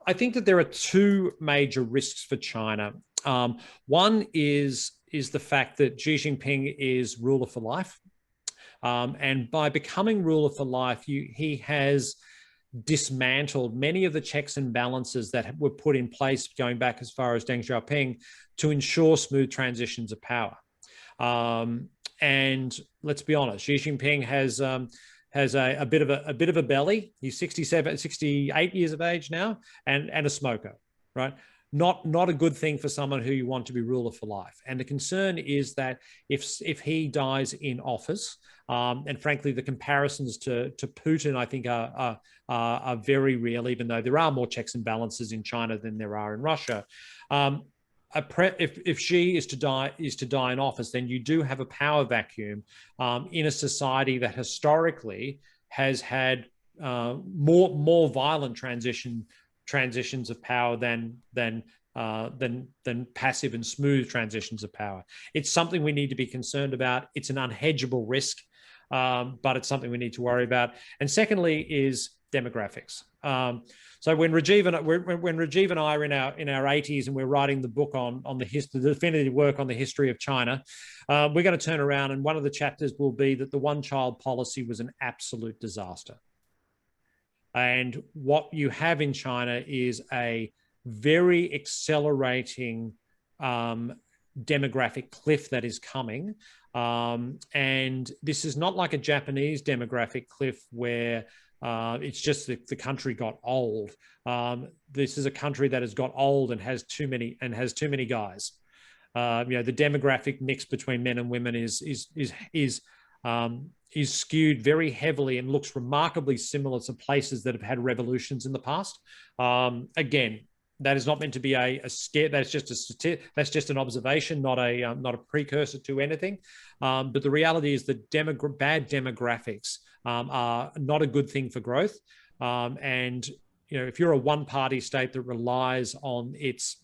I think that there are two major risks for China. One is the fact that Xi Jinping is ruler for life, and by becoming ruler for life, he has dismantled many of the checks and balances that were put in place going back as far as Deng Xiaoping to ensure smooth transitions of power. Um, and let's be honest, Xi Jinping has a bit of a belly. He's 67, 68 years of age now, and a smoker, right? Not a good thing for someone who you want to be ruler for life. And the concern is that if he dies in office, and frankly, the comparisons to Putin, I think, are very real, even though there are more checks and balances in China than there are in Russia. If Xi is to die in office, then you do have a power vacuum in a society that historically has had more violent transitions of power than passive and smooth transitions of power. It's something we need to be concerned about. It's an unhedgeable risk, but it's something we need to worry about. And secondly is demographics. So when Rajeev and I are in our 80s and we're writing the book on the definitive work on the history of China, we're going to turn around and one of the chapters will be that the one-child policy was an absolute disaster. And what you have in China is a very accelerating demographic cliff that is coming. And this is not like a Japanese demographic cliff where it's just that the country got old. This is a country that has got old and has too many guys. The demographic mix between men and women is skewed very heavily and looks remarkably similar to places that have had revolutions in the past. Again, that is not meant to be a scare. That's just an observation, not a precursor to anything. But the reality is that bad demographics are not a good thing for growth. And if you're a one-party state that relies on its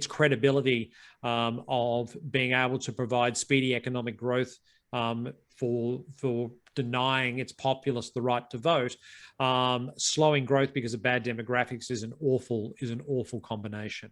credibility of being able to provide speedy economic growth for denying its populace the right to vote, slowing growth because of bad demographics is an awful combination.